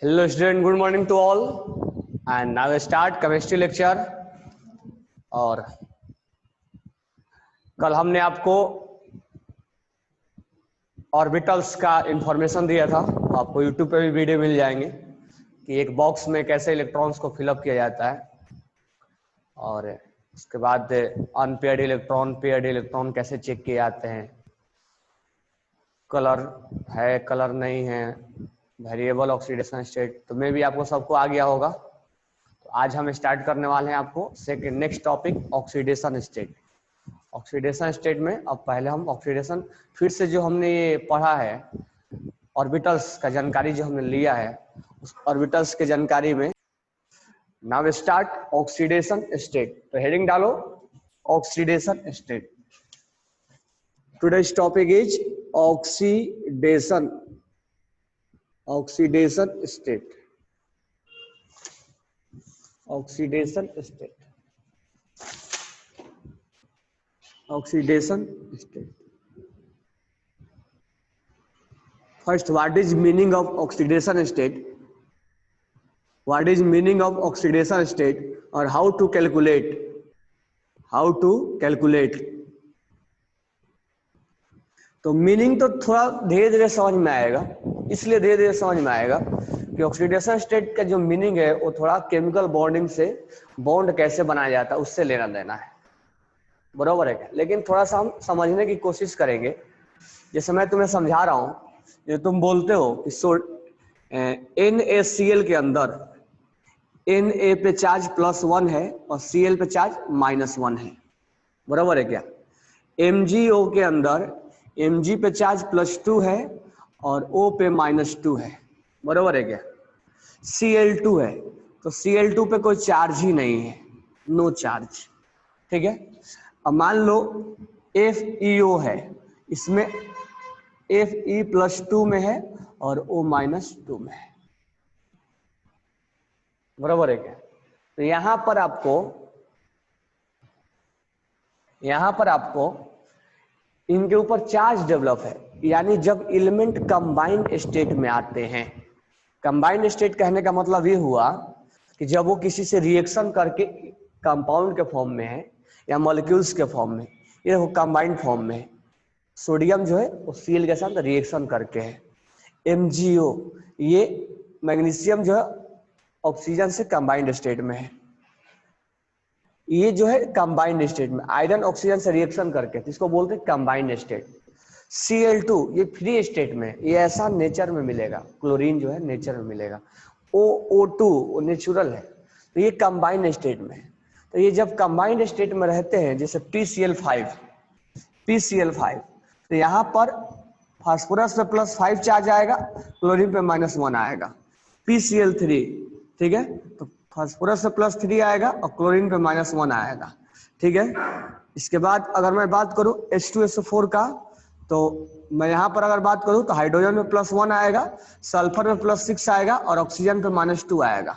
Hello student, good morning to all and now we start chemistry lecture। और कल हमने आपको ऑर्बिटल्स का इंफॉर्मेशन दिया था, आपको यूट्यूब पे भी वीडियो मिल जाएंगे कि एक बॉक्स में कैसे इलेक्ट्रॉन्स को फिलअप किया जाता है और उसके बाद अनपेयर्ड इलेक्ट्रॉन पेयर्ड इलेक्ट्रॉन कैसे चेक किए जाते हैं, कलर है कलर नहीं है, वेरिएबल ऑक्सीडेशन स्टेट तो में भी आपको सबको आ गया होगा। तो आज हम स्टार्ट करने वाले हैं आपको second next topic oxidation state. Oxidation state में अब पहले हम ऑक्सीडेशन फिर से जो हमने ये पढ़ा है ऑर्बिटल्स का जानकारी जो हमने लिया है उस ऑर्बिटल्स के जानकारी में नाउ स्टार्ट ऑक्सीडेशन स्टेट। तो हेडिंग डालो oxidation state. Today's topic is oxidation state. Oxidation state first, what is meaning of oxidation state, or how to calculate तो मीनिंग तो थोड़ा धीरे धीरे समझ में आएगा, इसलिए धीरे धीरे समझ में आएगा कि ऑक्सीडेशन स्टेट का जो मीनिंग है वो थोड़ा केमिकल बॉन्डिंग से बॉन्ड कैसे बनाया जाता है उससे लेना देना है, बरोबर है क्या। लेकिन थोड़ा सा हम समझने की कोशिश करेंगे। जैसे मैं तुम्हें समझा रहा हूं, ये तुम बोलते हो कि NaCl के अंदर Na पे चार्ज +1 है और Cl पे चार्ज -1 है, बराबर है क्या। MgO के अंदर Mg पे चार्ज +2 है और O पे -2 है, बराबर है क्या। Cl2 है तो Cl2 पे कोई चार्ज ही नहीं है, नो चार्ज, ठीक है। अब मान लो FeO है, इसमें Fe +2 में है और O -2 में है, बराबर है क्या। तो यहां पर आपको इनके ऊपर चार्ज डेवलप है, यानी जब एलिमेंट कंबाइंड स्टेट में आते हैं। कंबाइंड स्टेट कहने का मतलब ये हुआ कि जब वो किसी से रिएक्शन करके कंपाउंड के फॉर्म में है या मॉलिक्यूल्स के फॉर्म में, ये वो कंबाइंड फॉर्म में है। सोडियम जो है वो Cl के साथ रिएक्शन करके है। MgO ये मैग्नीशियम जो है ऑक्सीजन से कंबाइंड स्टेट में है, ये जो है कंबाइंड स्टेट में आयरन ऑक्सीजन से रिएक्शन करके, इसको बोलते हैं कंबाइंड स्टेट। Cl2 ये फ्री स्टेट में, ये ऐसा नेचर में मिलेगा, क्लोरीन जो है नेचर में मिलेगा। O2 वो नेचुरल है, तो ये कंबाइंड स्टेट में है। तो ये जब कंबाइंड स्टेट में रहते हैं, जैसे PCl5 तो यहाँ पर फास्फोरस पे +5 चार्ज आएगा, क्लोरीन पे -1 आएगा। PCl3 ठीक है, तो फास्फोरस पे +3 आएगा और क्लोरीन पे -1 आएगा, ठीक है। इसके बाद अगर मैं बात करूं H2SO4 का, तो मैं यहाँ पर अगर बात करूं तो हाइड्रोजन में +1 आएगा, सल्फर में +6 आएगा और ऑक्सीजन पे -2 आएगा।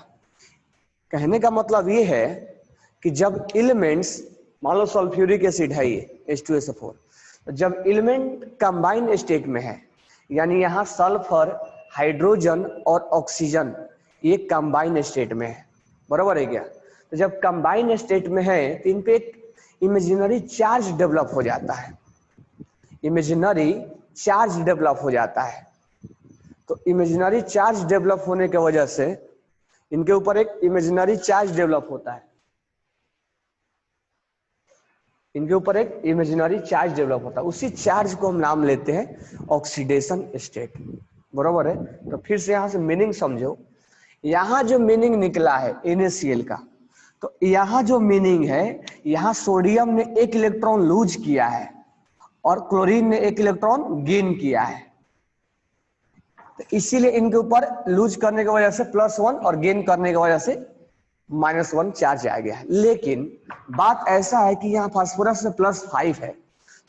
कहने का मतलब ये है कि जब एलिमेंट्स, मान लो सल्फ्यूरिक एसिड है ये H2SO4, तो जब एलिमेंट कंबाइंड स्टेट में है, यानी यहाँ सल्फर हाइड्रोजन और ऑक्सीजन ये कंबाइंड स्टेट में है, बराबर है क्या। तो जब कंबाइंड स्टेट में है तो इन पे एक इमेजिनरी चार्ज डेवलप हो जाता है, इमेजिनरी चार्ज डेवलप हो जाता है। तो इमेजिनरी चार्ज डेवलप होने की वजह से इनके ऊपर एक इमेजिनरी चार्ज डेवलप होता है, इनके ऊपर एक इमेजिनरी चार्ज डेवलप होता है। उसी चार्ज को हम नाम लेते हैं ऑक्सीडेशन स्टेट, बराबर है। तो फिर से यहां से मीनिंग समझो। यहाँ जो मीनिंग निकला है NaCl का, तो यहाँ जो मीनिंग है, यहाँ सोडियम ने 1 इलेक्ट्रॉन लूज किया है और क्लोरीन ने 1 इलेक्ट्रॉन गेन किया है, तो इसीलिए इनके ऊपर लूज करने की वजह से +1 और गेन करने की वजह से -1 चार्ज आ गया है। लेकिन बात ऐसा है कि यहाँ फास्फोरस में +5 है,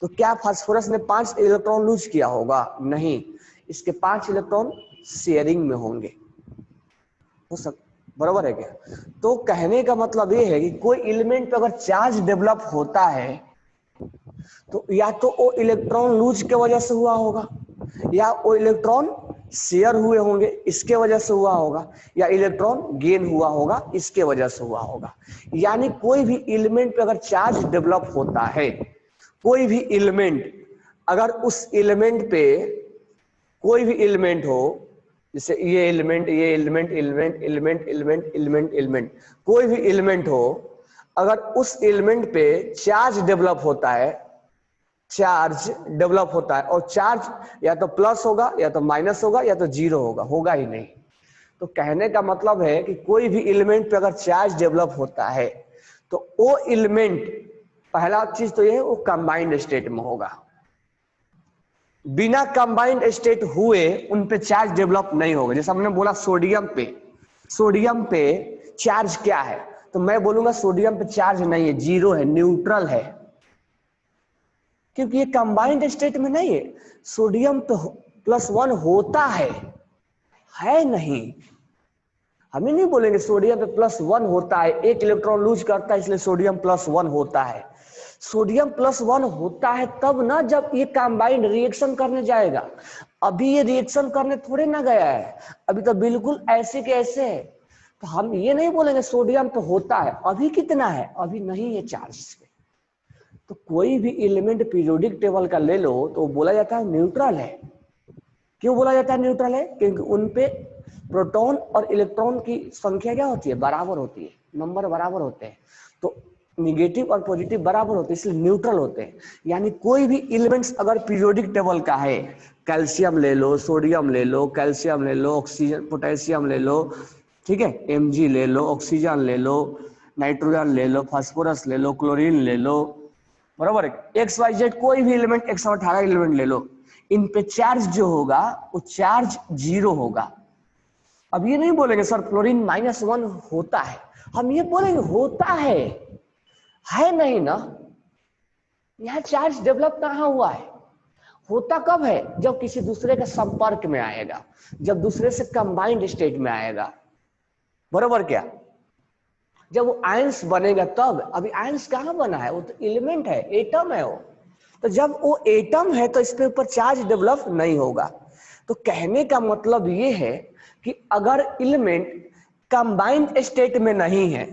तो क्या फास्फोरस ने 5 इलेक्ट्रॉन लूज किया होगा? नहीं, इसके 5 इलेक्ट्रॉन शेयरिंग में होंगे, हो सकता, बराबर है क्या। तो कहने का मतलब ये है कि कोई एलिमेंट पे अगर चार्ज डेवलप होता है तो या तो वो इलेक्ट्रॉन लूज के वजह से हुआ होगा या वो इलेक्ट्रॉन शेयर हुए होंगे इसके वजह से हुआ होगा, या इलेक्ट्रॉन गेन हुआ होगा इसके वजह से हुआ होगा। यानी कोई भी एलिमेंट पे अगर चार्ज डेवलप होता है, कोई भी एलिमेंट अगर उस एलिमेंट पे कोई भी एलिमेंट हो, जैसे ये एलिमेंट एलिमेंट कोई भी एलिमेंट हो, अगर उस एलिमेंट पे चार्ज डेवलप होता है, और चार्ज या तो प्लस होगा या तो माइनस होगा या तो जीरो होगा, होगा ही नहीं। तो कहने का मतलब है कि कोई भी एलिमेंट पे अगर चार्ज डेवलप होता है तो वो एलिमेंट, पहला चीज तो ये है वो कंबाइंड स्टेट में होगा। बिना कंबाइंड स्टेट हुए उन पे चार्ज डेवलप नहीं होगा। जैसे हमने बोला सोडियम पे चार्ज क्या है, तो मैं बोलूंगा सोडियम पे चार्ज नहीं है, जीरो है, न्यूट्रल है, क्योंकि ये कंबाइंड स्टेट में नहीं है। सोडियम पे +1 होता है नहीं। हम ही नहीं बोलेंगे सोडियम पे +1 होता है, एक इलेक्ट्रॉन लूज करता है इसलिए सोडियम +1 होता है। सोडियम +1 होता है तब ना जब ये कंबाइंड रिएक्शन करने जाएगा। अभी ये रिएक्शन करने थोड़े ना गया है, अभी तो बिल्कुल ऐसे के ऐसे है। तो हम ये नहीं बोलेंगे सोडियम पे होता है। अभी कितना है, अभी नहीं है चार्ज। तो कोई भी एलिमेंट पीरियोडिक टेबल का ले लो तो बोला जाता है न्यूट्रल है। क्यों बोला जाता है न्यूट्रल है? क्योंकि उनपे प्रोटॉन और इलेक्ट्रॉन की संख्या क्या होती है, बराबर होती है, नंबर बराबर होते हैं, तो निगेटिव और पॉजिटिव बराबर होते हैं, इसलिए न्यूट्रल होते हैं। यानी कोई भी एलिमेंट्स अगर पीरियोडिक टेबल का है, कैल्शियम ले लो, सोडियम ले लो, कैल्शियम ले लो, ऑक्सीजन पोटेशियम ले लो, ठीक है, Mg ले लो, ऑक्सीजन ले लो, नाइट्रोजन ले लो, फास्फोरस ले लो, क्लोरीन ले लो, बराबर है, XYZ कोई भी एलिमेंट 118 एलिमेंट ले लो, इन पे चार्ज जो होगा वो चार्ज जीरो होगा। अब ये नहीं बोलेंगे सर क्लोरीन -1 होता है, हम ये बोलेंगे होता है नहीं ना। यह चार्ज डेवलप कहाँ हुआ है, होता कब है, जब किसी दूसरे के संपर्क में आएगा, जब दूसरे से कंबाइंड स्टेट में आएगा, बराबर क्या, जब वो आयंस बनेगा तब। अभी आयंस कहाँ बना है, वो तो एलिमेंट है, एटम है वो। तो जब वो एटम है तो इसके ऊपर चार्ज डेवलप नहीं होगा। तो कहने का मतलब ये है कि अगर एलिमेंट कंबाइंड स्टेट में नहीं है,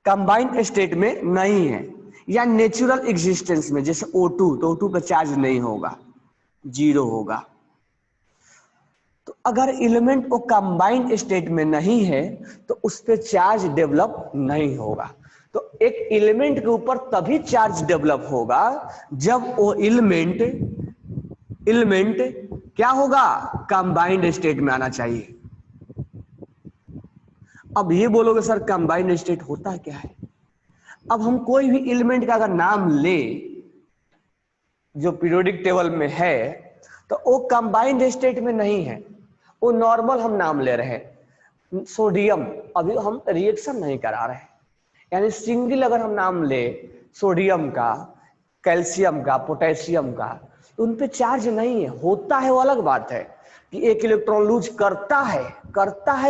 कंबाइंड स्टेट में नहीं है या नेचुरल एग्जिस्टेंस में, जैसे O2, तो O2 पे चार्ज नहीं होगा, जीरो होगा। तो अगर एलिमेंट वो कंबाइंड स्टेट में नहीं है तो उस पर चार्ज डेवलप नहीं होगा। तो एक एलिमेंट के ऊपर तभी चार्ज डेवलप होगा जब वो एलिमेंट क्या होगा, कंबाइंड स्टेट में आना चाहिए। अब ये बोलोगे सर कंबाइंड स्टेट होता क्या है। अब हम कोई भी एलिमेंट का अगर नाम ले जो पीरियोडिक टेबल में है तो वो कंबाइंड स्टेट में नहीं है, वो नॉर्मल हम नाम ले रहे हैं। सोडियम अभी हम रिएक्शन नहीं करा रहे, यानी सिंगल अगर हम नाम ले सोडियम का, कैल्शियम का, पोटेशियम का, तो उन पे चार्ज नहीं है। होता है वो अलग बात है, कि एक इलेक्ट्रॉन लूज करता है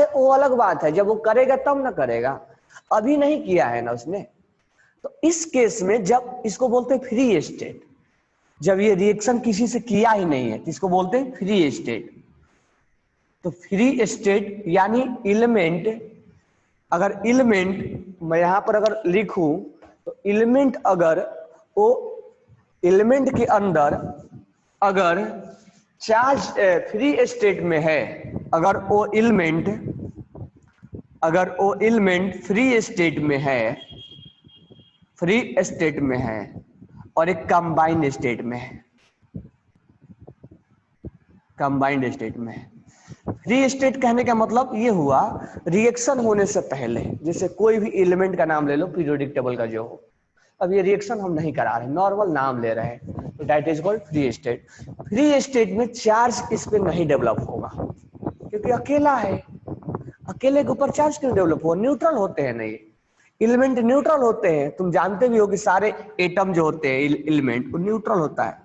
वो अलग बात है, जब वो करेगा तब ना करेगा, अभी नहीं किया है ना उसने। तो इस केस में जब इसको बोलते हैं फ्री स्टेट, जब ये रिएक्शन किसी से किया ही नहीं है, इसको बोलते हैं फ्री स्टेट। तो फ्री स्टेट यानी एलिमेंट, अगर एलिमेंट मैं यहां पर अगर लिखूं तो एलिमेंट अगर वो एलिमेंट के अंदर अगर चार्ज फ्री स्टेट में है, अगर वो एलिमेंट फ्री स्टेट में है और एक कंबाइंड स्टेट में है, फ्री स्टेट कहने का मतलब ये हुआ रिएक्शन होने से पहले। जैसे कोई भी एलिमेंट का नाम ले लो पीरियोडिक टेबल का जो हो, अब ये रिएक्शन हम नहीं करा रहे, नॉर्मल नाम ले रहे हैं, तो that is called free state. Free state में चार्ज इस पे नहीं डेवलप होगा क्योंकि अकेला है, अकेले के ऊपर चार्ज क्यों डेवलप हो, न्यूट्रल होते हैं नहीं, एलिमेंट न्यूट्रल होते हैं। तुम जानते भी हो कि सारे एटम जो होते हैं एलिमेंट वो न्यूट्रल होता है।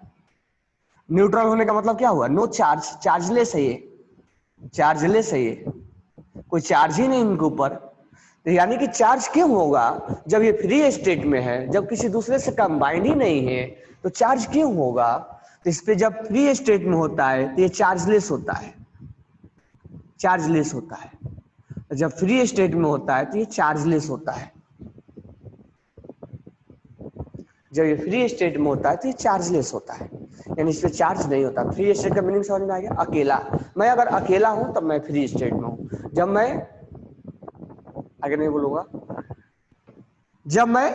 न्यूट्रल होने का मतलब क्या हुआ, नो चार्ज, चार्जलेस है ये, चार्जलेस है ये, कोई चार्ज ही नहीं इनके ऊपर। तो यानी कि चार्ज क्यों होगा, जब ये फ्री स्टेट में है, जब किसी दूसरे से कंबाइंड ही नहीं है तो चार्ज क्यों होगा। तो इस पे जब फ्री स्टेट में होता है तो ये चार्जलेस होता है, चार्जलेस होता है। जब फ्री स्टेट में होता है तो ये चार्जलेस होता है, जब ये फ्री स्टेट में होता है तो ये चार्जलेस होता है, यानी इस पे चार्ज नहीं होता। फ्री स्टेट का मीनिंग समझ में आ गया? अकेला, मैं अगर अकेला हूं तब मैं फ्री स्टेट में हूं, जब मैं आगे नहीं बोलूंगा, जब मैं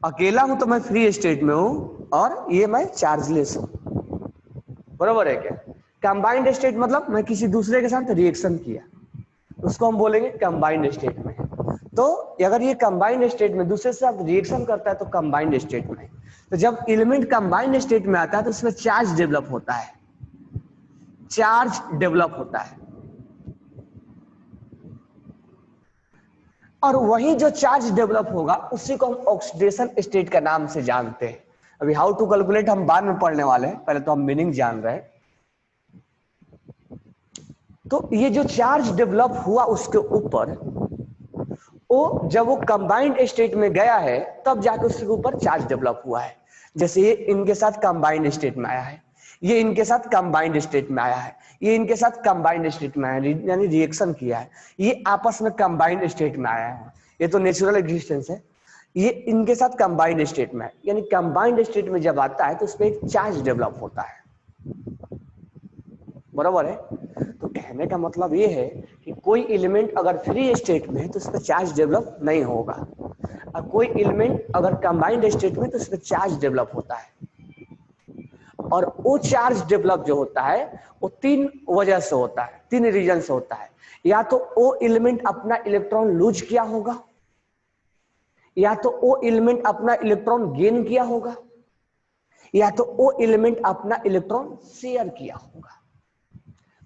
अकेला हूं तो मैं फ्री स्टेट में हूं और ये मैं चार्जलेस हूं, बराबर है क्या? कंबाइंड स्टेट मतलब मैं किसी दूसरे के साथ रिएक्शन किया, उसको हम बोलेंगे कंबाइंड स्टेट में। तो अगर ये कंबाइंड स्टेट में दूसरे से साथ रिएक्शन करता है तो कंबाइंड स्टेट में। तो जब एलिमेंट कंबाइंड स्टेट में आता है तो उसमें चार्ज डेवलप होता है, चार्ज डेवलप होता है, और वही जो चार्ज डेवलप होगा उसी को हम ऑक्सीडेशन स्टेट का नाम से जानते हैं। अभी हाउ टू कैलकुलेट हम बाद में पढ़ने वाले हैं, पहले तो हम मीनिंग जान रहे हैं। तो ये जो चार्ज डेवलप हुआ उसके ऊपर, वो जब वो कंबाइंड स्टेट में गया है तब जाके उसके ऊपर चार्ज डेवलप हुआ है। जैसे ये इनके साथ कंबाइंड स्टेट में आया है, ये इनके साथ कंबाइंड स्टेट में आया है, ये इनके साथ कंबाइंड स्टेट में आया है, यानी रिएक्शन किया है, ये आपस में कंबाइंड स्टेट में आया है। ये तो नेचुरल एग्जिस्टेंस है। ये इनके साथ कंबाइंड स्टेट में है, यानी कंबाइंड स्टेट में जब आता है तो उस पर एक चार्ज डेवलप होता है, बराबर है? तो कहने का मतलब ये है कि कोई एलिमेंट अगर फ्री स्टेट में है तो उस पर चार्ज डेवलप नहीं होगा, और कोई एलिमेंट अगर कंबाइंड स्टेट में तो उस पर चार्ज डेवलप होता है। और वो चार्ज डेवलप जो होता है वो तीन वजह से होता है, तीन रीजन से होता है। या तो वो एलिमेंट अपना इलेक्ट्रॉन लूज किया होगा, या तो वो एलिमेंट अपना इलेक्ट्रॉन गेन किया होगा, या तो वो एलिमेंट अपना इलेक्ट्रॉन शेयर किया होगा।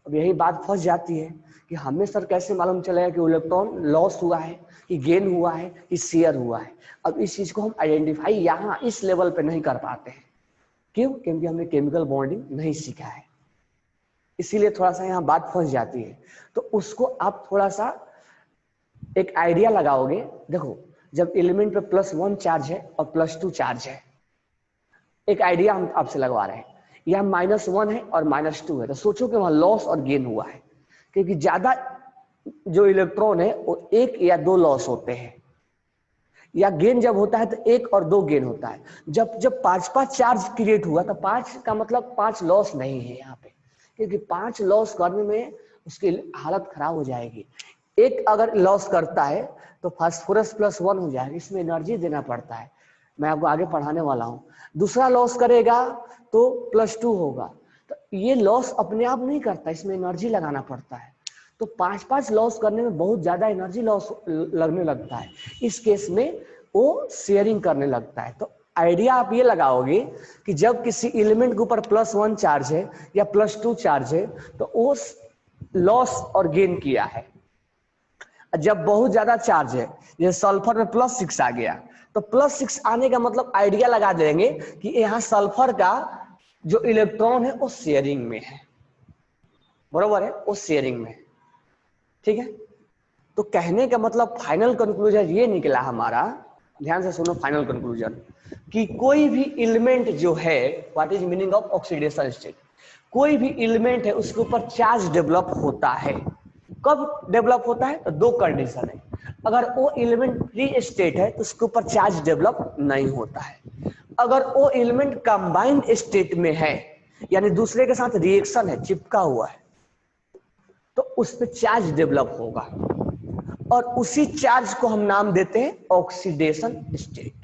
अब यही बात फंस जाती है कि हमें सर कैसे मालूम चलेगा कि इलेक्ट्रॉन लॉस हुआ है, कि गेन हुआ है, कि शेयर हुआ है। अब इस चीज को हम आइडेंटिफाई यहाँ इस लेवल पे नहीं कर पाते हैं। क्यों? क्योंकि हमने केमिकल बॉन्डिंग नहीं सीखा है, इसीलिए थोड़ा सा यहाँ बात फंस जाती है। तो उसको आप थोड़ा सा एक आइडिया लगाओगे। देखो, जब एलिमेंट पे +1 चार्ज है और +2 चार्ज है, एक आइडिया हम आपसे लगवा रहे हैं, यह -1 है और -2 है, तो सोचो कि वहां लॉस और गेन हुआ है, क्योंकि ज्यादा जो इलेक्ट्रॉन है वो 1 या 2 लॉस होते हैं, या गेन जब होता है तो 1 और 2 गेन होता है। जब जब 5 चार्ज क्रिएट हुआ तो 5 का मतलब 5 लॉस नहीं है यहाँ पे, क्योंकि 5 लॉस करने में उसकी हालत खराब हो जाएगी। एक अगर लॉस करता है तो फास्फोरस +1 हो जाएगा, इसमें एनर्जी देना पड़ता है, मैं आपको आगे पढ़ाने वाला हूँ। दूसरा लॉस करेगा तो +2 होगा, तो ये लॉस अपने आप नहीं करता, इसमें एनर्जी लगाना पड़ता है। तो 5 लॉस करने में बहुत ज्यादा एनर्जी लॉस लगने लगता है, इस केस में वो शेयरिंग करने लगता है। तो आइडिया आप ये लगाओगे कि जब किसी एलिमेंट के ऊपर +1 चार्ज है या +2 चार्ज है तो वो लॉस और गेन किया है। जब बहुत ज्यादा चार्ज है, जैसे सल्फर में +6 आ गया, तो +6 आने का मतलब आइडिया लगा देंगे कि यहाँ सल्फर का जो इलेक्ट्रॉन है वो शेयरिंग में है, बरोबर है, वो शेयरिंग में, ठीक है। तो कहने का मतलब फाइनल कंक्लूजन ये निकला हमारा, ध्यान से सुनो फाइनल कंक्लूजन, कि कोई भी एलिमेंट जो है, what is meaning of oxidation state, कोई भी एलिमेंट है उसके ऊपर चार्ज डेवलप होता है। कब डेवलप होता है? तो दो कंडीशन है, अगर वो एलिमेंट फ्री स्टेट है तो उसके ऊपर चार्ज डेवलप नहीं होता है, अगर वो एलिमेंट कंबाइंड स्टेट में है यानी दूसरे के साथ रिएक्शन है, चिपका हुआ है, तो उस पर चार्ज डेवलप होगा, और उसी चार्ज को हम नाम देते हैं ऑक्सीडेशन स्टेट।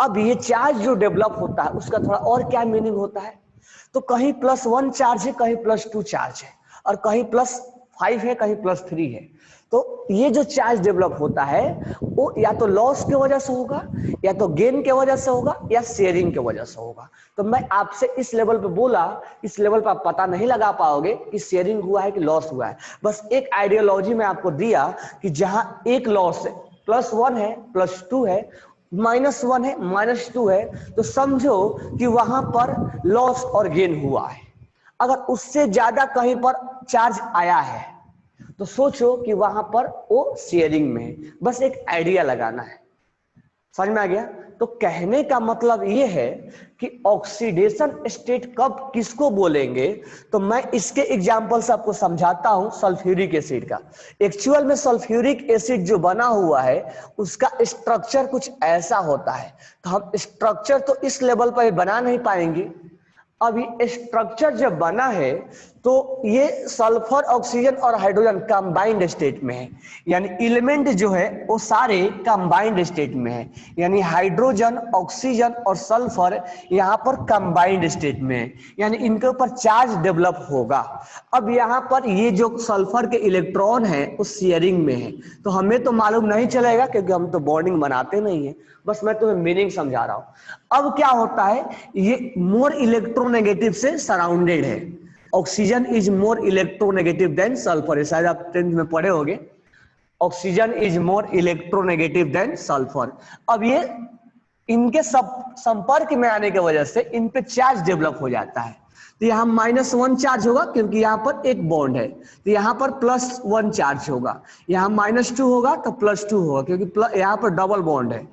अब ये चार्ज जो डेवलप होता है उसका थोड़ा और क्या मीनिंग होता है, तो कहीं +1 चार्ज है, कहीं +2 चार्ज है, और कहीं +5 है, कहीं +3 है। तो ये जो चार्ज डेवलप होता है वो या तो लॉस की वजह से होगा, या तो गेन की वजह से होगा, या शेयरिंग की वजह से होगा। तो मैं आपसे इस लेवल पे बोला, इस लेवल पे आप पता नहीं लगा पाओगे कि शेयरिंग हुआ है कि लॉस हुआ है। बस एक आइडियोलॉजी में आपको दिया कि जहां एक लॉस है, +1 है, +2 है, -1 है, -2 है, तो समझो कि वहां पर लॉस और गेन हुआ है। अगर उससे ज्यादा कहीं पर चार्ज आया है तो सोचो कि वहां पर वो शेयरिंग में है। बस एक आइडिया लगाना है, समझ में आ गया? तो कहने का मतलब ये है कि ऑक्सीडेशन स्टेट कब किसको बोलेंगे, तो मैं इसके एग्जांपल से आपको समझाता हूं सल्फ्यूरिक एसिड का। एक्चुअल में सल्फ्यूरिक एसिड जो बना हुआ है उसका स्ट्रक्चर कुछ ऐसा होता है, तो हम स्ट्रक्चर तो इस लेवल पर बना नहीं पाएंगे। अब ये स्ट्रक्चर जब बना है तो ये सल्फर ऑक्सीजन और हाइड्रोजन कंबाइंड स्टेट में है, यानी एलिमेंट जो है वो सारे कंबाइंड स्टेट में है, यानी हाइड्रोजन ऑक्सीजन और सल्फर यहाँ पर कंबाइंड स्टेट में है, यानी इनके ऊपर चार्ज डेवलप होगा। अब यहाँ पर ये जो सल्फर के इलेक्ट्रॉन है वो शेयरिंग में है, तो हमें तो मालूम नहीं चलेगा क्योंकि हम तो बॉन्डिंग बनाते नहीं है, बस मैं तुम्हें मीनिंग समझा रहा हूं। अब क्या होता है, ये मोर इलेक्ट्रोनेगेटिव से सराउंडेड है। Oxygen is more electronegative than sulphur, शायद आप 10th में पढ़े होंगे, oxygen is more electronegative than sulphur. अब ये इनके संपर्क में आने की वजह से इन पे चार्ज डेवलप हो जाता है, तो यहाँ -1 चार्ज होगा क्योंकि यहाँ पर एक बॉन्ड है, तो यहाँ पर +1 चार्ज होगा। यहाँ -2 होगा तो +2 होगा क्योंकि यहाँ पर डबल बॉन्ड है।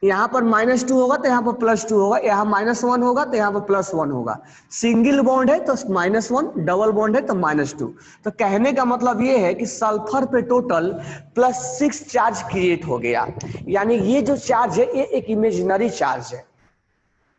यहाँ पर -2 होगा तो यहाँ पर +2 होगा, यहाँ -1 होगा तो यहाँ पर +1 होगा। सिंगल बॉन्ड है तो -1, डबल बॉन्ड है तो -2। तो कहने का मतलब ये है कि सल्फर पे टोटल +6 चार्ज क्रिएट हो गया, यानी ये जो चार्ज है ये एक इमेजिनरी चार्ज है।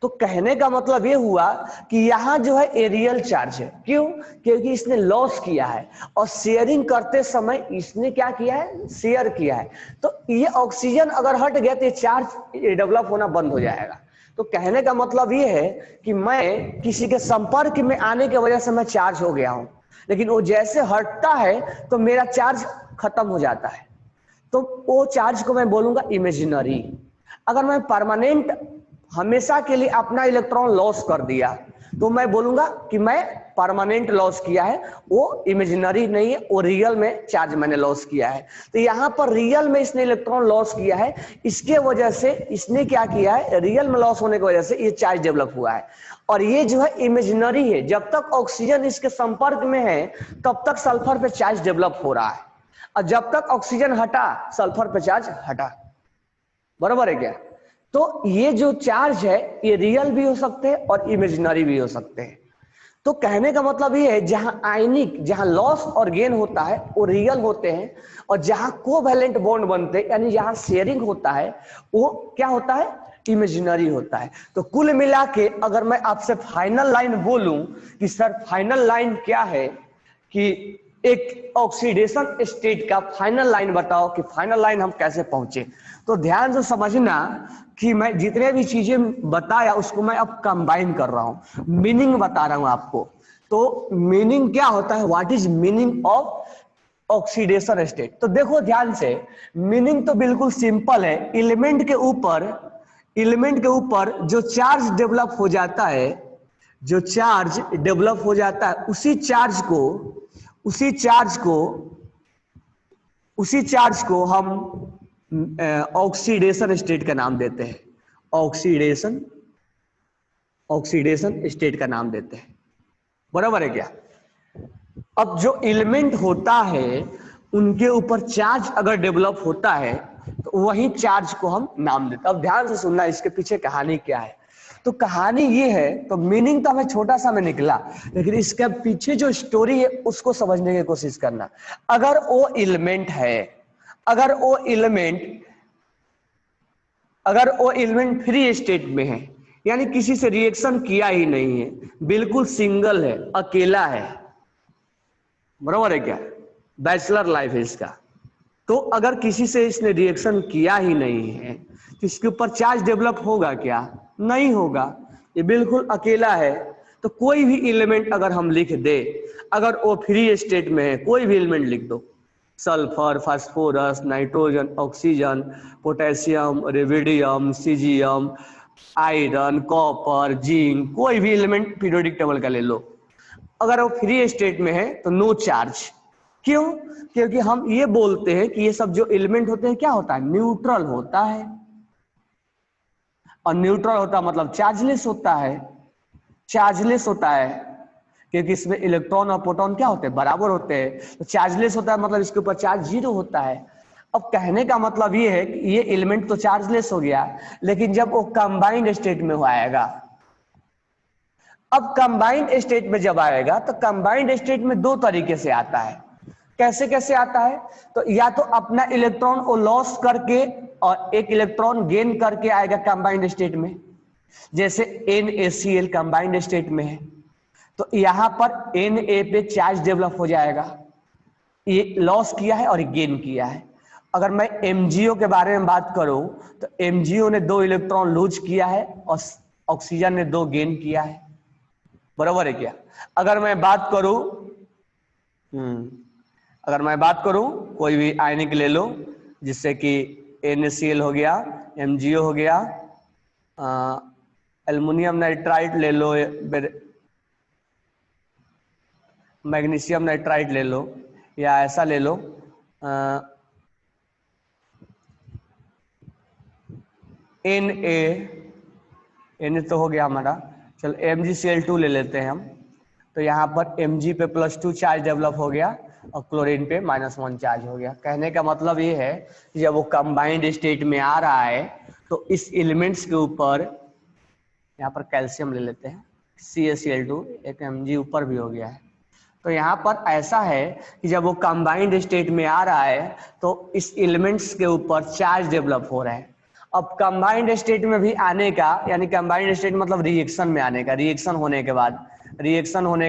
तो कहने का मतलब ये हुआ कि यहाँ जो है ये रियल चार्ज है। क्यों? क्योंकि इसने लॉस किया है और शेयरिंग करते समय इसने क्या किया है, शेयर किया है। तो ये ऑक्सीजन अगर हट गया तो ये चार्ज डेवलप होना बंद हो जाएगा। तो कहने का मतलब ये है कि मैं किसी के संपर्क में आने की वजह से मैं चार्ज हो गया हूं, लेकिन वो जैसे हटता है तो मेरा चार्ज खत्म हो जाता है, तो वो चार्ज को मैं बोलूंगा इमेजिनरी। अगर मैं परमानेंट हमेशा के लिए अपना इलेक्ट्रॉन लॉस कर दिया तो मैं बोलूंगा कि मैं परमानेंट लॉस किया है, वो इमेजिनरी नहीं है, वो रियल में चार्ज मैंने लॉस किया है। तो यहाँ पर रियल में इसने इलेक्ट्रॉन लॉस किया है, इसके वजह से इसने क्या किया है, रियल में लॉस होने की वजह से ये चार्ज डेवलप हुआ है। और ये जो है इमेजिनरी है, जब तक ऑक्सीजन इसके संपर्क में है तब तक सल्फर पे चार्ज डेवलप हो रहा है, और जब तक ऑक्सीजन हटा सल्फर पे चार्ज हटा। बराबर है क्या? तो ये जो चार्ज है ये रियल भी हो सकते हैं और इमेजिनरी भी हो सकते हैं। तो कहने का मतलब ये है जहां आयनिक, जहां लॉस और गेन होता है वो रियल होते हैं, और जहां कोवैलेंट बॉन्ड बनते हैं यानी जहां शेयरिंग होता है वो क्या होता है, इमेजिनरी होता है। तो कुल मिला के अगर मैं आपसे फाइनल लाइन बोलूं कि सर फाइनल लाइन क्या है, कि एक ऑक्सीडेशन स्टेट का फाइनल लाइन बताओ कि फाइनल लाइन हम कैसे पहुंचे, तो ध्यान से समझना कि मैं जितने भी चीजें बताया उसको मैं अब कंबाइन कर रहा हूं, मीनिंग बता रहा हूं आपको। तो मीनिंग क्या होता है, what is meaning of oxidation state? तो देखो ध्यान से, मीनिंग तो बिल्कुल सिंपल है। एलिमेंट के ऊपर जो चार्ज डेवलप हो जाता है, जो चार्ज डेवलप हो जाता है उसी चार्ज को हम ऑक्सीडेशन स्टेट का नाम देते हैं। ऑक्सीडेशन स्टेट का नाम देते हैं। बराबर है क्या? अब जो एलिमेंट होता है उनके ऊपर चार्ज अगर डेवलप होता है तो वही चार्ज को हम नाम देते हैं। अब ध्यान से सुनना इसके पीछे कहानी क्या है। तो कहानी ये है, तो मीनिंग तो हमें छोटा सा में निकला, लेकिन इसके पीछे जो स्टोरी है उसको समझने की कोशिश करना। अगर वो एलिमेंट फ्री स्टेट में है, यानी किसी से रिएक्शन किया ही नहीं है, बिल्कुल सिंगल है, अकेला है, बराबर है क्या, बैचलर लाइफ है इसका, तो अगर किसी से इसने रिएक्शन किया ही नहीं है तो इसके ऊपर चार्ज डेवलप होगा क्या? नहीं होगा। ये बिल्कुल अकेला है। तो कोई भी एलिमेंट अगर हम लिख दे, अगर वो फ्री स्टेट में है, कोई भी एलिमेंट लिख दो, sulphur, phosphorus, nitrogen, oxygen, potassium, radium, caesium, iron, copper, zinc, कोई भी एलिमेंट पीरियोडिक टेबल का ले लो, अगर वो फ्री स्टेट में है तो नो चार्ज। क्यों? क्योंकि हम ये बोलते हैं कि ये सब जो एलिमेंट होते हैं क्या होता है, न्यूट्रल होता है, और न्यूट्रल होता मतलब चार्जलेस होता है, क्योंकि इसमें इलेक्ट्रॉन और प्रोटॉन क्या होते हैं, बराबर होते हैं। तो चार्जलेस होता है मतलब इसके ऊपर चार्ज 0 होता है। अब कहने का मतलब ये है कि ये एलिमेंट तो चार्जलेस हो गया, लेकिन जब वो कंबाइंड स्टेट में हो आएगा, अब कंबाइंड स्टेट में जब आएगा तो कंबाइंड स्टेट में दो तरीके से आता है। कैसे कैसे आता है? तो या तो अपना इलेक्ट्रॉन वो लॉस करके और एक इलेक्ट्रॉन गेन करके आएगा कंबाइंड स्टेट में, जैसे NaCl कंबाइंड स्टेट में है तो यहां पर Na पे चार्ज डेवलप हो जाएगा, ये लॉस किया है और गेन किया है। अगर मैं MgO के बारे में बात करूं तो MgO ने 2 इलेक्ट्रॉन लूज किया है और ऑक्सीजन ने 2 गेन किया है, बराबर है क्या? अगर मैं बात करूं कोई भी आयनिक ले लो, जिससे कि NaCl हो गया, MgO हो गया, एल्युमिनियम नाइट्राइड ले लो, मैग्नीशियम नाइट्राइड ले लो, या ऐसा ले लो Na तो हो गया हमारा, चलो MgCl2 ले लेते हैं हम। तो यहाँ पर Mg पे +2 चार्ज डेवलप हो गया और क्लोरीन पे -1 चार्ज हो गया। कहने का मतलब ये है कि जब वो कंबाइंड स्टेट में आ रहा है तो इस एलिमेंट्स के ऊपर, यहाँ पर कैल्शियम ले लेते हैं CaCl2, एक Mg ऊपर भी हो गया है। तो यहाँ पर ऐसा है कि जब वो कंबाइंड स्टेट में आ रहा है तो इस एलिमेंट्स के ऊपर चार्ज डेवलप हो रहा है। अब कंबाइंड स्टेट में भी आने का, यानी कंबाइंड स्टेट मतलब रिएक्शन में आने का, रिएक्शन होने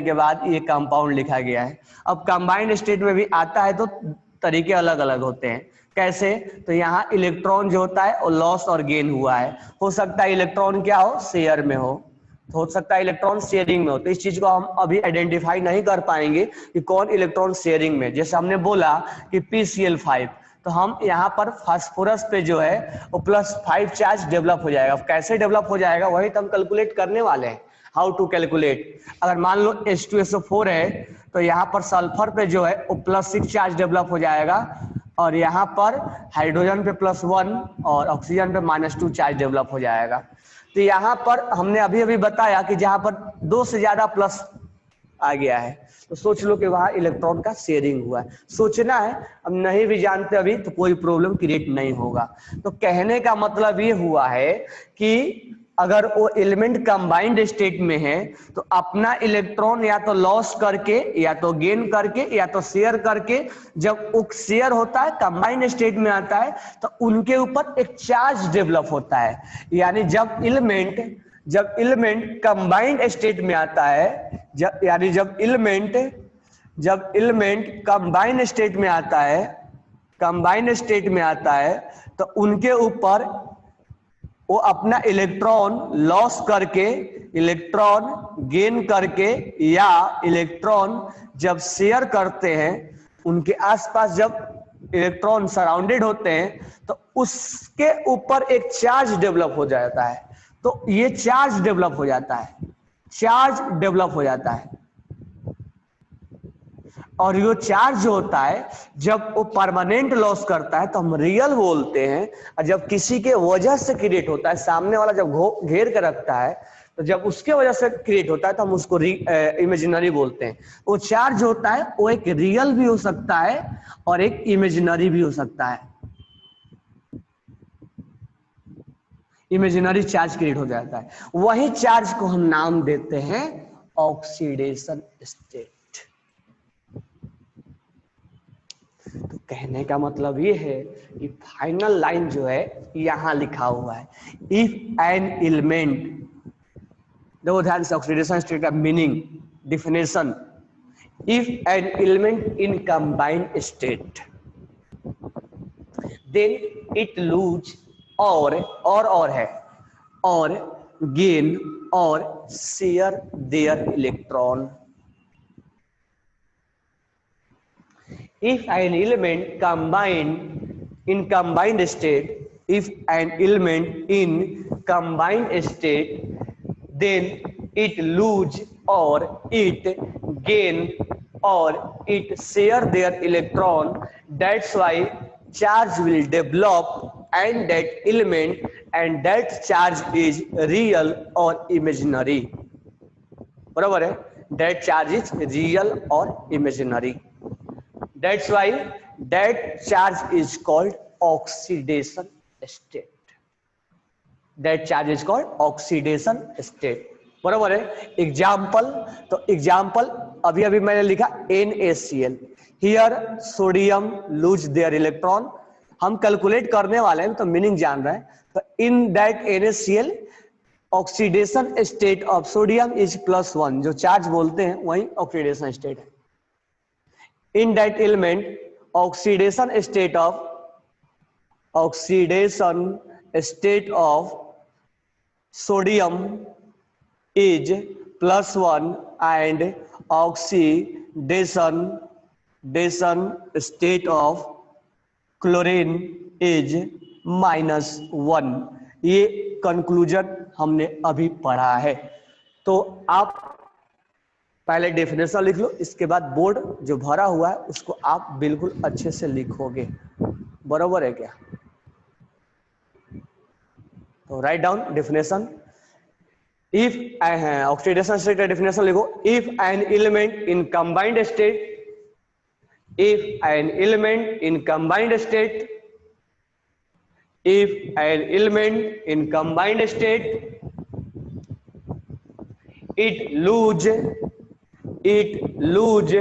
के बाद ये कंपाउंड लिखा गया है। अब कंबाइंड स्टेट में भी आता है तो तरीके अलग अलग होते हैं। कैसे? तो यहाँ इलेक्ट्रॉन जो होता है वो लॉस और गेन हुआ है। हो सकता है इलेक्ट्रॉन क्या हो, शेयर में हो सकता है इलेक्ट्रॉन शेयरिंग में हो। तो इस चीज को हम अभी आइडेंटिफाई नहीं कर पाएंगे कि कौन इलेक्ट्रॉन शेयरिंग में। जैसे हमने बोला कि PCl5, तो हम यहाँ पर फास्फोरस पे जो है वो +5 चार्ज डेवलप हो जाएगा। कैसे डेवलप हो जाएगा वही तो हम कैलकुलेट करने वाले हैं, हाउ टू कैलकुलेट। अगर मान लो H2SO4 है तो यहाँ पर सल्फर पे जो है वो +6 चार्ज डेवलप हो जाएगा और यहाँ पर हाइड्रोजन पे +1 और ऑक्सीजन पे -2 चार्ज डेवलप हो जाएगा। तो यहाँ पर हमने अभी बताया कि जहां पर 2 से ज्यादा प्लस आ गया है तो सोच लो कि वहां इलेक्ट्रॉन का शेयरिंग हुआ है। सोचना है, अब नहीं भी जानते अभी तो कोई प्रॉब्लम क्रिएट नहीं होगा। तो कहने का मतलब ये हुआ है कि अगर वो एलिमेंट कंबाइंड स्टेट में है तो अपना इलेक्ट्रॉन या तो लॉस करके या तो गेन करके या तो शेयर करके, जब वो शेयर होता है कंबाइंड स्टेट में आता है तो उनके ऊपर एक चार्ज डेवलप होता है। यानी जब एलिमेंट कंबाइंड स्टेट में आता है, जब एलिमेंट कंबाइंड स्टेट में आता है तो उनके ऊपर वो अपना इलेक्ट्रॉन लॉस करके, इलेक्ट्रॉन गेन करके या इलेक्ट्रॉन जब शेयर करते हैं, उनके आसपास जब इलेक्ट्रॉन सराउंडेड होते हैं तो उसके ऊपर एक चार्ज डेवलप हो जाता है। तो ये चार्ज डेवलप हो जाता है और ये चार्ज जो होता है जब वो परमानेंट लॉस करता है तो हम रियल बोलते हैं, और जब किसी के वजह से क्रिएट होता है, सामने वाला जब घेर कर रखता है तो जब उसके वजह से क्रिएट होता है तो हम उसको इमेजिनरी बोलते हैं। वो चार्ज होता है वो एक रियल भी हो सकता है और एक इमेजिनरी भी हो सकता है। इमेजिनरी चार्ज क्रिएट हो जाता है, वही चार्ज को हम नाम देते हैं ऑक्सीडेशन स्टेट। तो कहने का मतलब ये है कि फाइनल लाइन जो है यहां लिखा हुआ है, इफ एन एलिमेंट, देखो ध्यान से ऑक्सीडेशन स्टेट का meaning, definition, if an element in combined state then it lose और है और गेन और share their electron. If an element in combined state, then it lose or it gain or it share their electron. That's why charge will develop and that element and that charge is real or imaginary. बराबर है, that charge is real or imaginary. That's why that charge is called oxidation state. That charge is called oxidation state. बराबर है. Example, तो example अभी अभी मैंने लिखा NaCl. Here sodium lose their electron. हम कैलकुलेट करने वाले हैं तो मीनिंग जान रहे हैं. तो in that NaCl oxidation state of sodium is +1. जो चार्ज बोलते हैं वही ऑक्सीडेशन स्टेट है. In that element oxidation state of sodium is +1 and oxidation state of chlorine is -1. ये कंक्लूजन हमने अभी पढ़ा है. तो आप पहले डेफिनेशन लिख लो, इसके बाद बोर्ड जो भरा हुआ है उसको आप बिल्कुल अच्छे से लिखोगे. बराबर है क्या? तो write down definition. If oxidation state का डेफिनेशन लिखो. If an element in combined state, if an element in combined state, if an element in combined state, it lose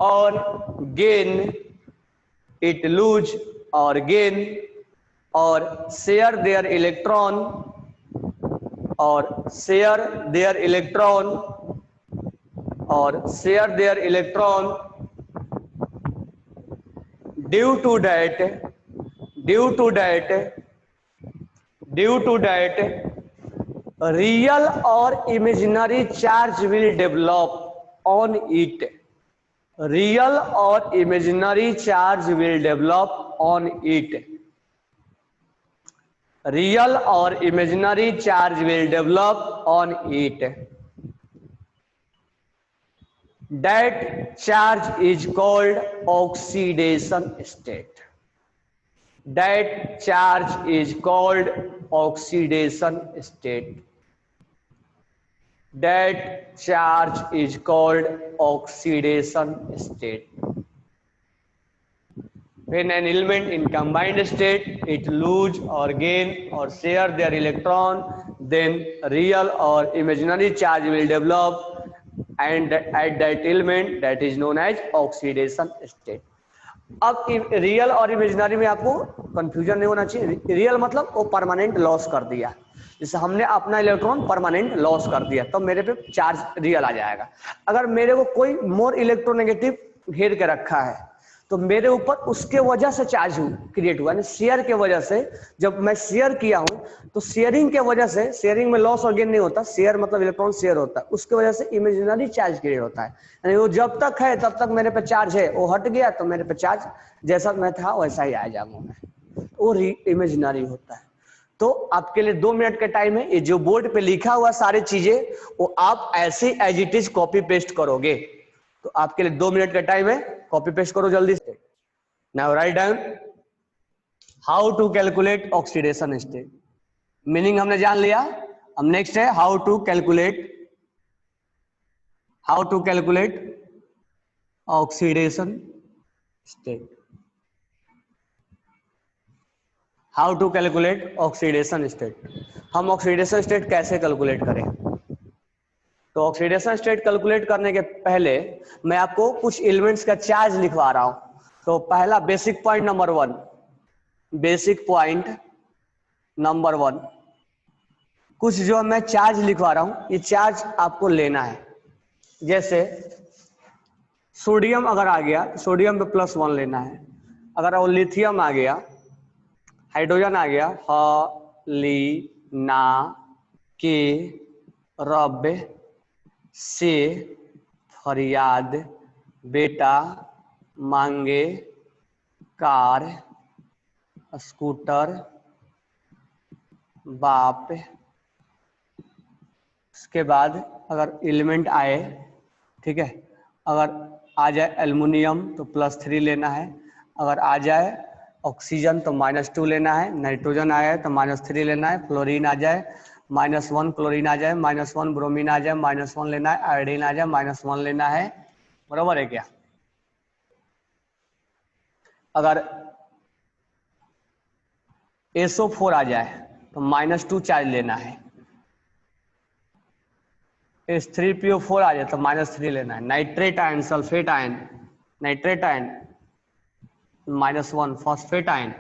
or gain, it lose or gain or share their electron, or share their electron, or share their electron. Due to that real or imaginary charge will develop on it. Real or imaginary charge will develop on it. Real or imaginary charge will develop on it. That charge is called oxidation state. That charge is called oxidation state. That charge is called oxidation state. When an element in combined state, it lose or gain or share their electron, then real or imaginary charge will develop, and at that element that is known as oxidation state. अब real और imaginary में आपको confusion नहीं होना चाहिए. Real मतलब वो permanent loss कर दिया, जैसे हमने अपना इलेक्ट्रॉन परमानेंट लॉस कर दिया तो मेरे पे चार्ज रियल आ जाएगा. अगर मेरे को कोई मोर इलेक्ट्रोनेगेटिव घेर के रखा है तो मेरे ऊपर उसके वजह से चार्ज क्रिएट हुआ, यानी शेयर के वजह से. जब मैं शेयर किया हूं तो शेयरिंग के वजह से, शेयरिंग में लॉस और गेन नहीं होता, शेयर मतलब इलेक्ट्रॉन शेयर होता है, उसके वजह से इमेजिनरी चार्ज क्रिएट होता है. यानी वो जब तक है तब तक मेरे पे चार्ज है, वो हट गया तो मेरे पे चार्ज जैसा मैं था वैसा ही आ जाऊंगा मैं, वो इमेजिनरी होता है. तो आपके लिए 2 मिनट का टाइम है. ये जो बोर्ड पे लिखा हुआ सारी चीजें वो आप ऐसे as it is copy paste करोगे. तो आपके लिए 2 मिनट का टाइम है, कॉपी पेस्ट करो जल्दी से. Now write down how to calculate oxidation state. Meaning हमने जान लिया. अब नेक्स्ट है how to calculate oxidation state. How to calculate oxidation state. हम ऑक्सीडेशन स्टेट कैसे कैलकुलेट करें? तो ऑक्सीडेशन स्टेट कैलकुलेट करने के पहले मैं आपको कुछ एलिमेंट्स का चार्ज लिखवा रहा हूं. तो पहला basic point number 1, basic point number 1, कुछ जो मैं चार्ज लिखवा रहा हूं ये चार्ज आपको लेना है. जैसे सोडियम अगर आ गया, सोडियम पे +1 लेना है. अगर वो लिथियम आ गया, हाइड्रोजन आ गया, ली ना के रब से फरियाद बेटा मांगे कार स्कूटर बाप. उसके बाद अगर एलिमेंट आए, ठीक है, अगर आ जाए एल्युमिनियम तो +3 लेना है. अगर आ जाए ऑक्सीजन तो -2 लेना है. नाइट्रोजन आया तो -3 लेना है. फ्लोरीन आ जाए -1, क्लोरीन आ जाए -1, ब्रोमीन आ जाए -1 लेना है. आयोडीन आ जाए -1 लेना है. बराबर है क्या? अगर SO4 आ जाए तो -2 चार्ज लेना है, H3PO4 आ जाए तो -3 लेना है। Nitrate ion, sulphate ion, nitrate ion -1, phosphate ion,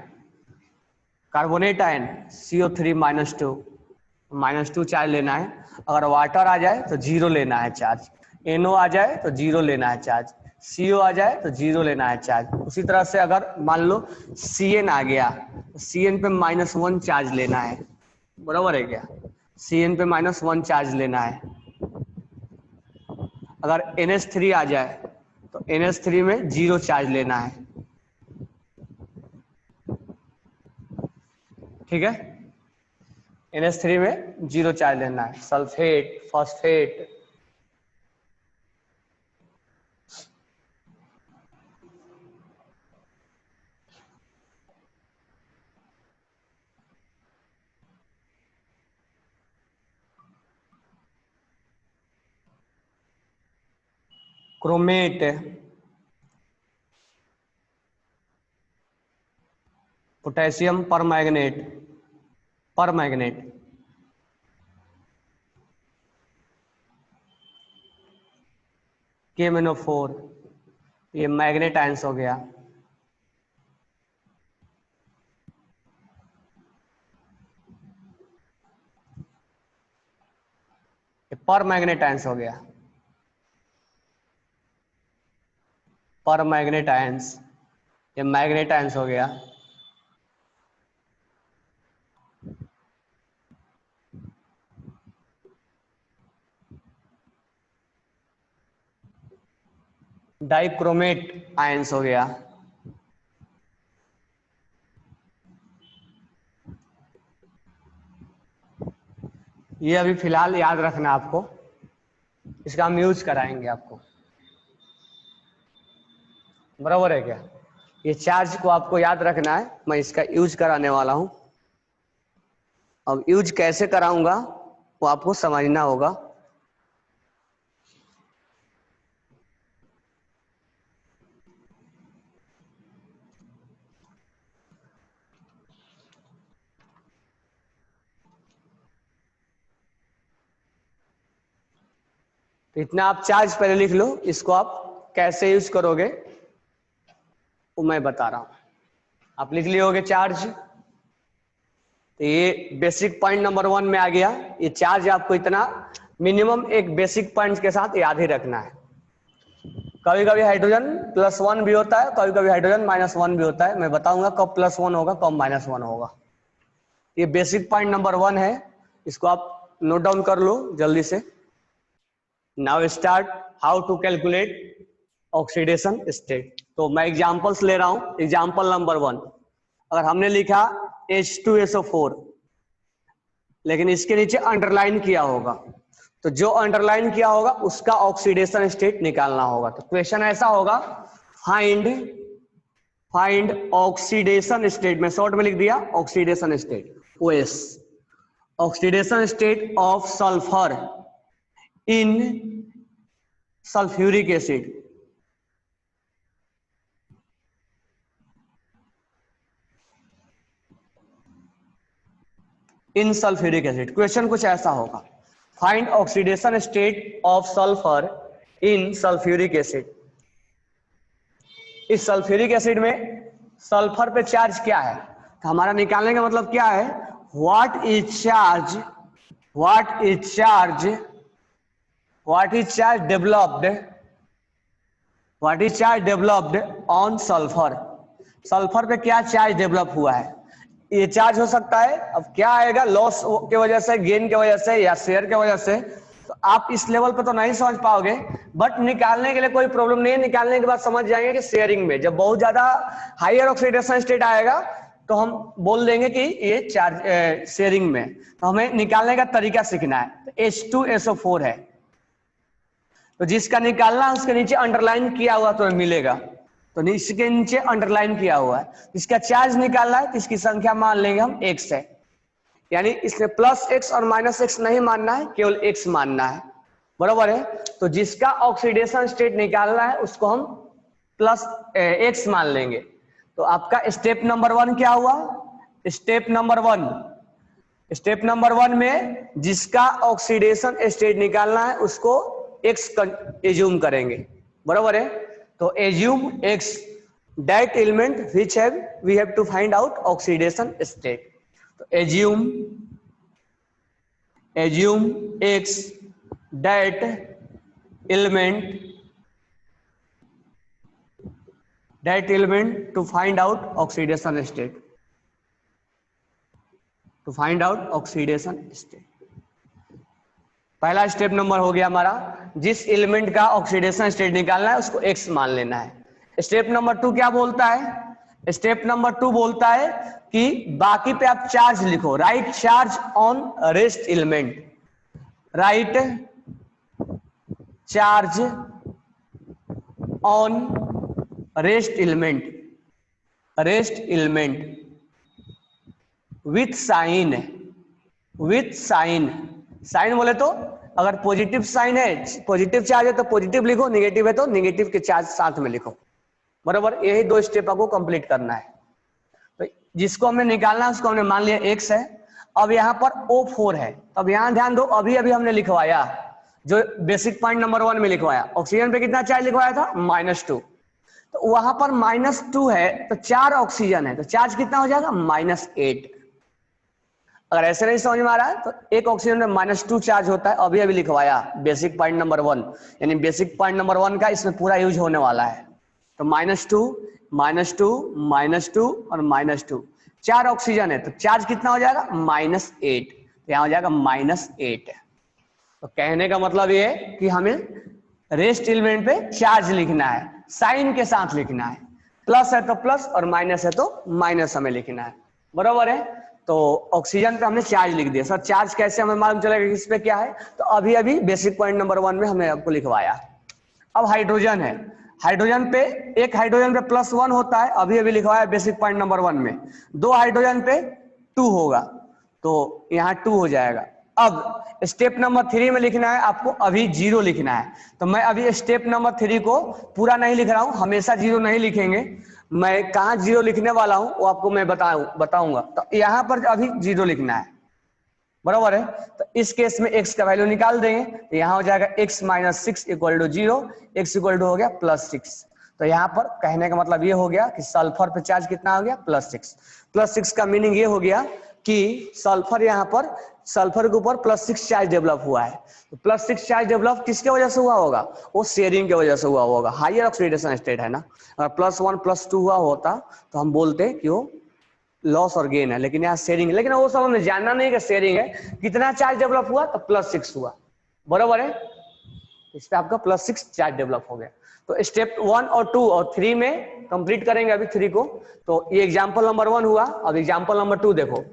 carbonate ion CO3 -2 charge लेना है। अगर वाटर आ जाए तो 0 लेना है चार्ज, NO आ जाए तो 0 लेना है चार्ज, CO आ जाए तो 0 लेना है चार्ज। उसी तरह से अगर मान लो CN आ गया तो CN पे -1 चार्ज लेना है, बराबर है क्या? CN पे -1 चार्ज लेना है। अगर NH3 आ जाए तो NH3 में 0 चार्ज लेना है, ठीक है? NH3 में 0 चार्ज लेना है। Sulphate, phosphate, chromate, potassium permanganate, KMnO4, ये मैग्नेट आयंस हो गया। परमैंगनेट आयंस हो गया, परमैंगनेट आयंस, ये मैग्नेट आयंस हो गया। डाइक्रोमेट आयंस हो गया। ये अभी फिलहाल याद रखना आपको, इसका हम यूज कराएंगे आपको, बराबर है क्या? ये चार्ज को आपको याद रखना है, मैं इसका यूज कराने वाला हूं। अब यूज कैसे कराऊंगा वो आपको समझना होगा। तो इतना आप चार्ज पहले लिख लो, इसको आप कैसे यूज करोगे वो मैं बता रहा हूं। आप लिख लियोगे चार्ज, तो ये बेसिक पॉइंट नंबर 1 में आ गया। ये चार्ज आपको इतना मिनिमम एक बेसिक पॉइंट के साथ याद ही रखना है। कभी कभी हाइड्रोजन +1 भी होता है, कभी कभी हाइड्रोजन -1 भी होता है। मैं बताऊंगा कब +1 होगा कब -1 होगा। ये बेसिक पॉइंट नंबर 1 है, इसको आप नोट डाउन कर लो जल्दी से। Now start how to calculate oxidation state. तो मैं एग्जांपल्स ले रहा हूं। एग्जांपल नंबर 1, अगर हमने लिखा H2SO4 लेकिन इसके नीचे अंडरलाइन किया होगा, तो जो अंडरलाइन किया होगा उसका ऑक्सीडेशन स्टेट निकालना होगा। तो क्वेश्चन ऐसा होगा, फाइंड ऑक्सीडेशन स्टेट, में शॉर्ट में लिख दिया oxidation state, OS, oxidation state of sulphur in sulphuric acid. In sulphuric acid, question कुछ ऐसा होगा, find oxidation state of sulphur in sulphuric acid. इस सल्फ्यूरिक एसिड में सल्फर पे चार्ज क्या है, तो हमारा निकालने का मतलब क्या है, what is charge developed on sulphur. Sulphur पे क्या चार्ज डेवलप हुआ है, ये चार्ज हो सकता है, अब क्या आएगा, लॉस के वजह से, गेन के वजह से या शेयर के वजह से, तो आप इस लेवल पे तो नहीं समझ पाओगे, बट निकालने के लिए कोई प्रॉब्लम नहीं है। निकालने के बाद समझ जाएंगे कि शेयरिंग में जब बहुत ज्यादा हायर ऑक्सीडेशन स्टेट आएगा तो हम बोल देंगे कि ये चार्ज शेयरिंग में, तो हमें निकालने का तरीका सीखना है। तो H2SO4 है, तो जिसका निकालना है उसके नीचे अंडरलाइन किया हुआ तो मिलेगा, तो इसके नीचे अंडरलाइन किया हुआ है। इसका चार्ज निकालना है तो इसकी संख्या मान लेंगे हम x है, यानी इसमें +x और -x नहीं मानना है, केवल x मानना है, बराबर है। तो जिसका ऑक्सीडेशन स्टेट निकालना है उसको हम +x मान लेंगे। तो आपका स्टेप नंबर 1 क्या हुआ? स्टेप नंबर 1 में जिसका ऑक्सीडेशन स्टेट निकालना है उसको x एज्यूम करेंगे, बराबर है। तो assume x that element which we have to find out oxidation state. तो assume x that element to find out oxidation state, पहला स्टेप नंबर हो गया हमारा, जिस एलिमेंट का ऑक्सीडेशन स्टेट निकालना है उसको x मान लेना है। स्टेप नंबर 2 क्या बोलता है? स्टेप नंबर 2 बोलता है कि बाकी पे आप चार्ज लिखो, right charge on rest element, right charge on rest element with sign बोले तो अगर पॉजिटिव साइन है, पॉजिटिव चार्ज है तो पॉजिटिव लिखो, नेगेटिव है तो नेगेटिव के चार्ज साथ में लिखो, बराबर। यही 2 स्टेप आपको कंप्लीट करना है। तो जिसको हमने निकालना है उसको हमने मान लिया x है। अब यहाँ पर O4 है, अब यहाँ ध्यान दो, अभी हमने लिखवाया जो बेसिक पॉइंट नंबर 1 में लिखवाया, ऑक्सीजन पे कितना चार्ज लिखवाया था? -2। तो वहां पर -2 है तो 4 ऑक्सीजन है तो चार्ज कितना हो जाएगा? -8। अगर ऐसे नहीं समझ में आ रहा है तो एक ऑक्सीजन में -2 चार्ज होता है, अभी लिखवाया बेसिक पॉइंट नंबर 1, यानी बेसिक पॉइंट नंबर 1 का इसमें पूरा यूज होने वाला है। तो -2 -2 और -2, 4 ऑक्सीजन है तो चार्ज कितना हो जाएगा? -8। तो यहाँ हो जाएगा -8। तो कहने का मतलब ये है कि हमें रेस्ट एलिमेंट पे चार्ज लिखना है, साइन के साथ लिखना है, प्लस है तो प्लस और माइनस है तो माइनस हमें लिखना है, बराबर है। तो ऑक्सीजन पे हमने चार्ज लिख दिया। सर चार्ज कैसे हमें मालूम चलेगा कि इस पे क्या है? तो अभी बेसिक पॉइंट नंबर 1 में हमने आपको लिखवाया। अब हाइड्रोजन है, हाइड्रोजन पे एक हाइड्रोजन पे +1 होता है, अभी लिखवाया बेसिक पॉइंट नंबर 1 में। 2 हाइड्रोजन पे 2 होगा तो यहाँ 2 हो जाएगा। अब स्टेप नंबर 3 में लिखना है आपको, अभी 0 लिखना है। तो मैं अभी स्टेप नंबर 3 को पूरा नहीं लिख रहा हूं, हमेशा 0 नहीं लिखेंगे, मैं कहाँ 0 लिखने वाला हूं वो आपको मैं बताऊंगा। तो यहाँ पर अभी 0 लिखना है, बराबर है। तो इस केस में x का वैल्यू निकाल देंगे तो यहाँ हो जाएगा x - 6 = 0, x = हो गया +6। तो यहाँ पर कहने का मतलब ये हो गया कि सल्फर पे चार्ज कितना हो गया? +6। +6 का मीनिंग ये हो गया कि सल्फर यहाँ पर सल्फर के ऊपर +6 चार्ज डेवलप हुआ है। तो +6 चार्ज डेवलप किसके वजह से हुआ होगा? वो शेयरिंग की वजह से हुआ होगा, हायर ऑक्सीडेशन स्टेट है ना। अगर +1 +2 हुआ होता तो हम बोलते कि वो लॉस और गेन है, लेकिन यहाँ शेयरिंग है। लेकिन वो सब हमें जानना नहीं कि शेयरिंग है। कितना चार्ज डेवलप हुआ? तो +6 हुआ, बराबर है। इस पे आपका +6 चार्ज डेवलप हो गया। तो स्टेप 1 और 2 और 3 में कंप्लीट करेंगे अभी 3 को। तो ये एग्जाम्पल नंबर 1 हुआ। अब एग्जाम्पल नंबर 2 देखो,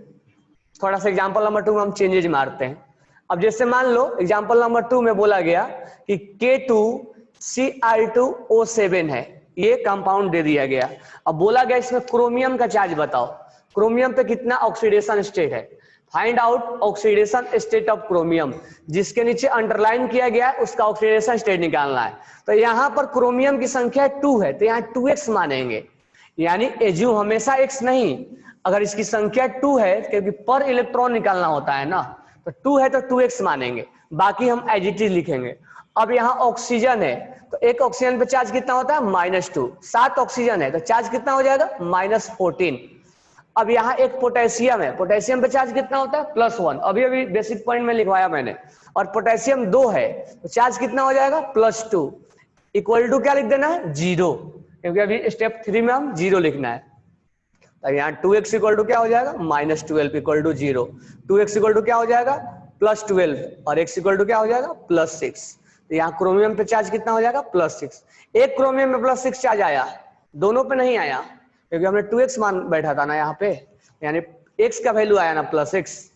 थोड़ा सा एग्जाम्पल नंबर 2 में हम चेंजेज मारते हैं। अब जैसे मान लो एग्जाम्पल नंबर 2 में बोला गया कि K2Cr2O7 है, ये कंपाउंड दे दिया गया। अब बोला गया इसमें क्रोमियम का चार्ज बताओ, क्रोमियम पे कितना ऑक्सीडेशन स्टेट है, find out oxidation state of chromium. जिसके नीचे अंडरलाइन किया गया है उसका ऑक्सीडेशन स्टेट निकालना है। तो यहाँ पर क्रोमियम की संख्या 2 है तो यहाँ 2x मानेंगे, यानी एज्यूम हमेशा x नहीं, अगर इसकी संख्या 2 है क्योंकि पर इलेक्ट्रॉन निकालना होता है ना, तो 2 है तो 2x मानेंगे, बाकी हम एज इट इज लिखेंगे। अब यहाँ ऑक्सीजन है तो एक ऑक्सीजन पे चार्ज कितना होता है? -2। 7 ऑक्सीजन है तो चार्ज कितना हो जाएगा? -14। अब यहाँ एक पोटेशियम है, पोटेशियम पे चार्ज कितना होता है? +1, अभी बेसिक पॉइंट में लिखवाया मैंने। और पोटेशियम 2 है तो चार्ज कितना हो जाएगा? +2 = क्या लिख देना है? 0, क्योंकि अभी स्टेप 3 में हम 0 लिखना है। तो यहाँ 2x = क्या हो जाएगा? -12 = 0। 2x = क्या हो जाएगा? +12 और x = क्या हो जाएगा? +6। तो यहाँ क्रोमियम पे चार्ज कितना हो जाएगा? +6। एक क्रोमियम में +6 चार्ज आया, दोनों पे नहीं आया क्योंकि हमने 2x मान बैठा था ना यहाँ पे, यानी x का वैल्यू आया ना +6।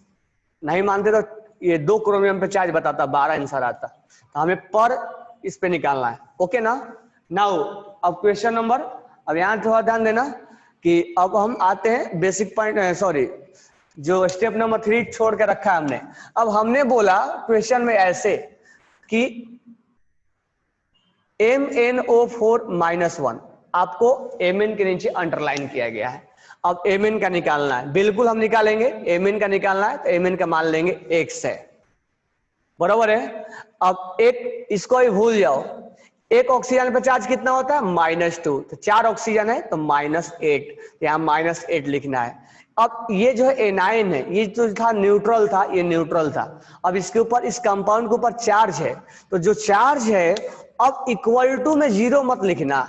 नहीं मानते तो ये 2 क्रोमियम पे चार्ज बताता, 12 आंसर आता। तो हमें पर इस पे निकालना है, ओके ना। नाउ अब क्वेश्चन नंबर, अब यहाँ थोड़ा ध्यान देना कि अब हम आते हैं बेसिक पॉइंट, सॉरी जो स्टेप नंबर 3 छोड़ के रखा है हमने। अब हमने बोला क्वेश्चन में ऐसे कि MnO4 - 1 आपको Mn के नीचे अंडरलाइन किया गया है। अब Mn का निकालना है, बिल्कुल हम निकालेंगे। Mn का निकालना है तो Mn का मान लेंगे x है, बराबर है। अब एक इसको ही भूल जाओ, एक ऑक्सीजन पे चार्ज कितना होता है -2, तो 4 ऑक्सीजन है तो -8, यहाँ -8 लिखना है। अब ये जो है एनाइन है, ये जो था न्यूट्रल था, ये न्यूट्रल था। अब इसके ऊपर, इस कंपाउंड के ऊपर चार्ज है, तो जो चार्ज है अब इक्वल टू में 0 मत लिखना।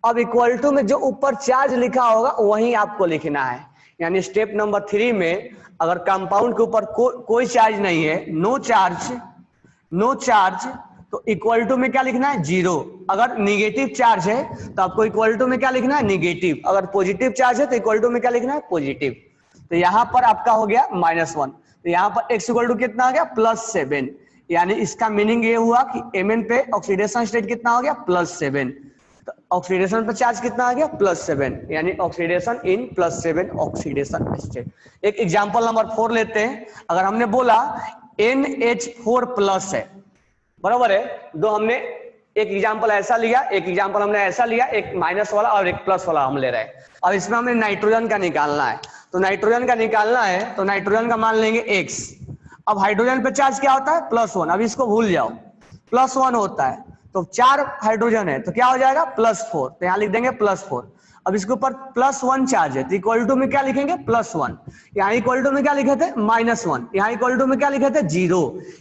अब इक्वल टू में जो ऊपर चार्ज लिखा होगा वही आपको लिखना है। यानी स्टेप नंबर 3 में अगर कंपाउंड के ऊपर कोई चार्ज नहीं है, नो चार्ज, तो इक्वल टू में क्या लिखना है 0। अगर निगेटिव चार्ज है तो आपको इक्वल टू में क्या लिखना है निगेटिव। अगर पॉजिटिव चार्ज है तो इक्वल टू में क्या लिखना है पॉजिटिव। तो यहाँ पर आपका हो गया -1, तो यहाँ पर x इक्वल टू कितना आ गया +7। यानी इसका मीनिंग ये हुआ कि Mn पे ऑक्सीडेशन स्टेट कितना हो गया +7, तो ऑक्सीडेशन पे चार्ज कितना आ गया +7, यानी ऑक्सीडेशन इन +7 ऑक्सीडेशन स्टेट। एक एग्जांपल नंबर 4 लेते हैं। अगर हमने बोला NH4+ है, बराबर है, दो हमने एक एग्जांपल ऐसा लिया, एक एग्जांपल हमने ऐसा लिया, एक माइनस वाला और एक प्लस वाला हम ले रहे हैं। अब इसमें हमें नाइट्रोजन का निकालना है, तो नाइट्रोजन का निकालना है तो नाइट्रोजन का मान लेंगे x। अब हाइड्रोजन पे चार्ज क्या होता है +1, अब इसको भूल जाओ, +1 होता है, तो 4 हाइड्रोजन है तो क्या हो जाएगा +4, तो यहाँ लिख देंगे +4। अब इसके ऊपर +1 चार्ज है तो इक्वल टू में क्या लिखेंगे +1, यहाँ इक्वल टू में क्या लिखे थे -1, यहाँ इक्वल टू में क्या लिखे थे 0।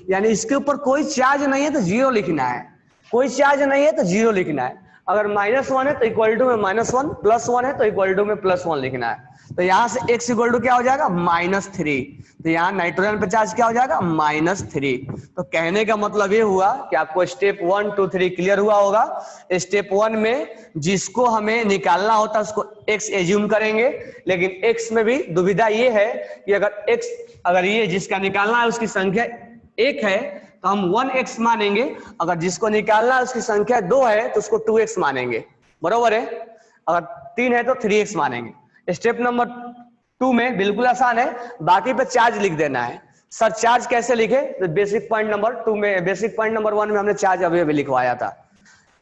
यानी इसके ऊपर कोई चार्ज नहीं है तो 0 लिखना है, कोई चार्ज नहीं है तो 0 लिखना है। अगर -1 है तो इक्वल टू में -1, +1 है तो इक्वल टू में +1 लिखना है। तो यहाँ से x इक्वल टू क्या हो जाएगा -3, तो यहाँ नाइट्रोजन पे चार्ज क्या हो जाएगा -3। तो कहने का मतलब ये हुआ कि आपको स्टेप 1, 2, 3 क्लियर हुआ होगा। स्टेप 1 में जिसको हमें निकालना होता है उसको x एज्यूम करेंगे, लेकिन x में भी दुविधा ये है कि अगर ये जिसका निकालना है उसकी संख्या 1 है तो हम 1x मानेंगे, अगर जिसको निकालना है उसकी संख्या 2 है तो उसको 2x मानेंगे, बराबर है। अगर 3 है तो 3x मानेंगे। स्टेप नंबर 2 में बिल्कुल आसान है, बाकी पे चार्ज लिख देना है। सर चार्ज कैसे लिखे, तो बेसिक पॉइंट नंबर 2 में, बेसिक पॉइंट नंबर 1 में हमने चार्ज अभी लिखवाया था।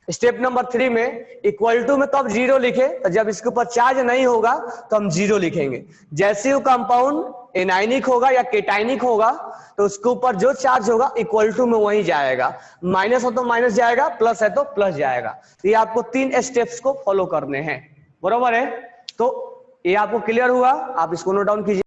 स्टेप नंबर 3 में इक्वल टू में तो अब 0 लिखे, तो जब इसके ऊपर चार्ज नहीं होगा तो हम 0 लिखेंगे। जैसे वो कंपाउंड एनाइनिक होगा या केटाइनिक होगा तो उसके ऊपर जो चार्ज होगा इक्वल टू में वही जाएगा, माइनस हो तो माइनस जाएगा, प्लस है तो प्लस जाएगा। तो ये आपको 3 स्टेप्स को फॉलो करने हैं, बराबर है। तो ये आपको क्लियर हुआ, आप इसको नोट डाउन कीजिए।